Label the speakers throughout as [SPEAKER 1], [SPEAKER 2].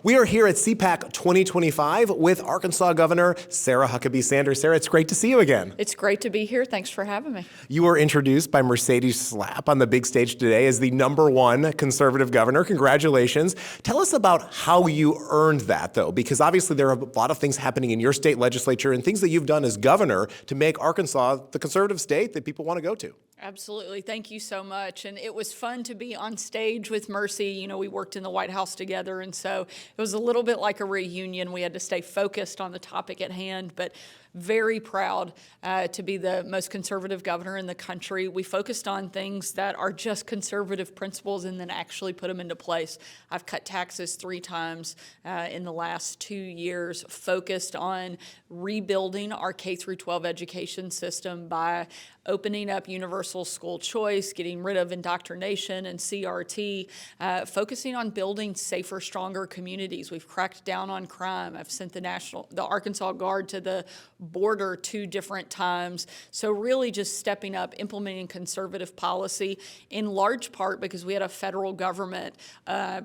[SPEAKER 1] We are here at CPAC 2025 with Arkansas Governor Sarah Huckabee Sanders. Sarah, it's great to see you again.
[SPEAKER 2] It's great to be here. Thanks for having me.
[SPEAKER 1] You were introduced by Mercedes Schlapp on the big stage today as the #1 conservative governor. Congratulations. Tell us about how you earned that, though, because obviously there are a lot of things happening in your state legislature and things that you've done as governor to make Arkansas the conservative state that people want to go to.
[SPEAKER 2] Absolutely. Thank you so much. And it was fun to be on stage with Mercy. You know, we worked in the White House together, and so it was a little bit like a reunion. We had to stay focused on the topic at hand, but very proud to be the most conservative governor in the country. We focused on things that are just conservative principles and then actually put them into place. I've cut taxes 3 times in the last 2 years, focused on rebuilding our K-12 education system by opening up universal school choice, getting rid of indoctrination and CRT, focusing on building safer, stronger communities. We've cracked down on crime. I've sent the Arkansas Guard to the border 2 different times. So really just stepping up, implementing conservative policy, in large part because we had a federal government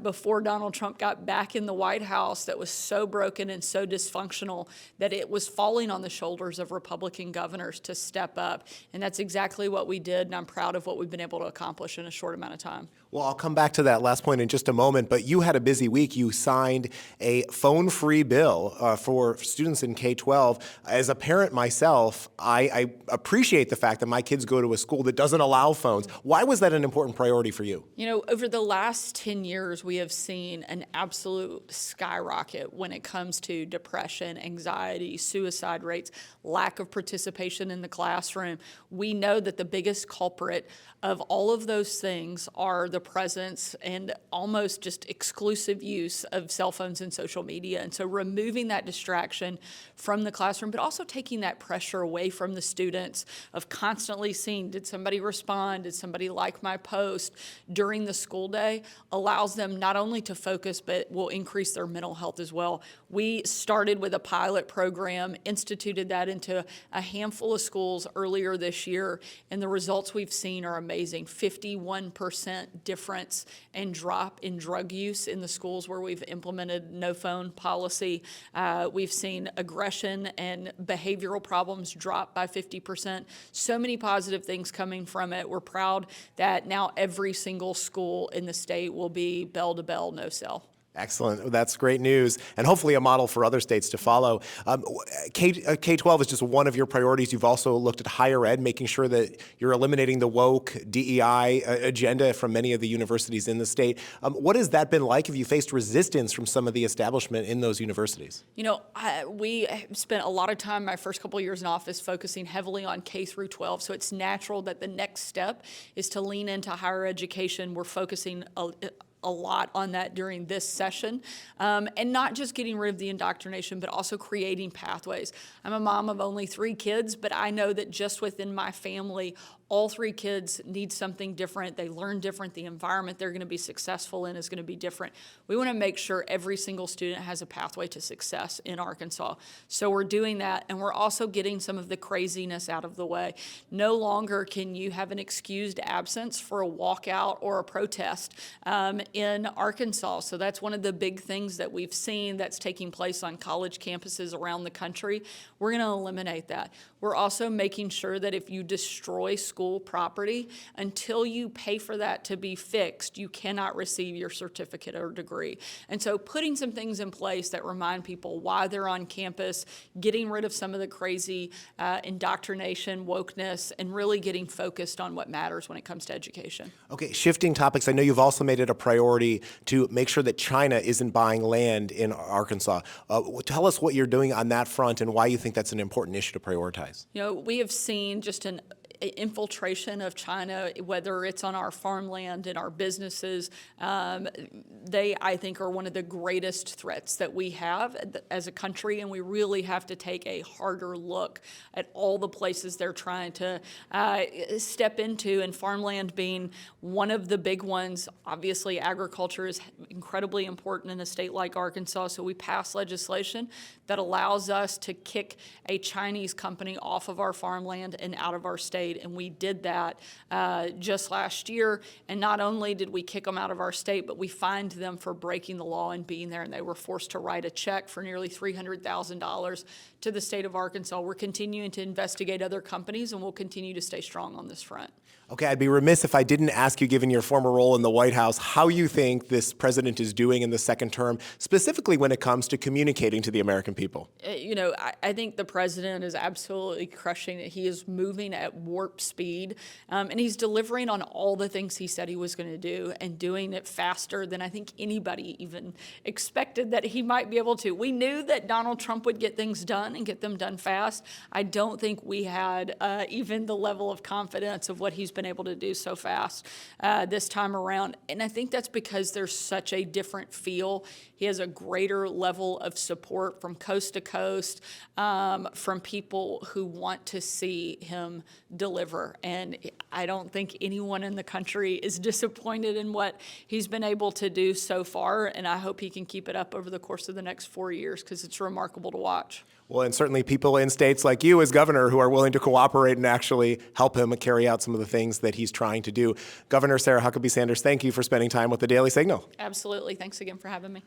[SPEAKER 2] before Donald Trump got back in the White House that was so broken and so dysfunctional that it was falling on the shoulders of Republican governors to step up. And that's exactly what we did, and I'm proud of what we've been able to accomplish in a short amount of time.
[SPEAKER 1] Well, I'll come back to that last point in just a moment, but you had a busy week. You signed a phone-free bill for students in K-12. As a parent myself, I appreciate the fact that my kids go to a school that doesn't allow phones. Why was that an important priority for you?
[SPEAKER 2] You know, over the last 10 years, we have seen an absolute skyrocket when it comes to depression, anxiety, suicide rates, lack of participation in the classroom. We know that the biggest culprit of all of those things are the presence and almost just exclusive use of cell phones and social media. And so removing that distraction from the classroom, but also taking that pressure away from the students of constantly seeing, did somebody respond? Did somebody like my post during the school day, allows them not only to focus, but will increase their mental health as well. We started with a pilot program, instituted that into a handful of schools earlier this year, and the results we've seen are amazing. 51% difference and drop in drug use in the schools where we've implemented no phone policy. We've seen aggression and behavioral problems drop by 50%. So many positive things coming from it. We're proud that now every single school in the state will be bell-to-bell, no cell.
[SPEAKER 1] Excellent. That's great news, and hopefully a model for other states to follow. K-12 is just one of your priorities. You've also looked at higher ed, making sure that you're eliminating the woke DEI agenda from many of the universities in the state. What has that been like? Have you faced resistance from some of the establishment in those universities?
[SPEAKER 2] You know, we spent a lot of time my first couple of years in office focusing heavily on K-12, so it's natural that the next step is to lean into higher education. We're focusing a lot on that during this session, and not just getting rid of the indoctrination, but also creating pathways. I'm a mom of only 3 kids, but I know that just within my family, all 3 kids need something different. They learn different. The environment they're going to be successful in is going to be different. We want to make sure every single student has a pathway to success in Arkansas. So we're doing that, and we're also getting some of the craziness out of the way. No longer can you have an excused absence for a walkout or a protest in Arkansas. So that's one of the big things that we've seen that's taking place on college campuses around the country. We're going to eliminate that. We're also making sure that if you destroy school property, until you pay for that to be fixed, you cannot receive your certificate or degree. And so putting some things in place that remind people why they're on campus, getting rid of some of the crazy indoctrination, wokeness, and really getting focused on what matters when it comes to education.
[SPEAKER 1] Okay, shifting topics, I know you've also made it a priority to make sure that China isn't buying land in Arkansas. Tell us what you're doing on that front and why you think that's an important issue to prioritize.
[SPEAKER 2] You know, we have seen just an infiltration of China, whether it's on our farmland and our businesses. They, I think, are one of the greatest threats that we have as a country, and we really have to take a harder look at all the places they're trying to step into, and farmland being one of the big ones. Obviously, agriculture is incredibly important in a state like Arkansas, so we passed legislation that allows us to kick a Chinese company off of our farmland and out of our state. state, and we did that just last year. And not only did we kick them out of our state, but we fined them for breaking the law and being there, and they were forced to write a check for nearly $300,000 to the state of Arkansas. We're continuing to investigate other companies, and we'll continue to stay strong on this front.
[SPEAKER 1] Okay, I'd be remiss if I didn't ask you, given your former role in the White House, how you think this president is doing in the second term, specifically when it comes to communicating to the American people.
[SPEAKER 2] I think the president is absolutely crushing it. He is moving at warp speed, and he's delivering on all the things he said he was going to do and doing it faster than I think anybody even expected that he might be able to. We knew that Donald Trump would get things done and get them done fast. I don't think we had even the level of confidence of what he's been able to do so fast this time around. And I think that's because there's such a different feel. He has a greater level of support from coast to coast, from people who want to see him deliver. And I don't think anyone in the country is disappointed in what he's been able to do so far. And I hope he can keep it up over the course of the next 4 years, because it's remarkable to watch.
[SPEAKER 1] Well, and certainly people in states like you as governor who are willing to cooperate and actually help him carry out some of the things that he's trying to do. Governor Sarah Huckabee Sanders, thank you for spending time with the Daily Signal.
[SPEAKER 2] Absolutely. Thanks again for having me.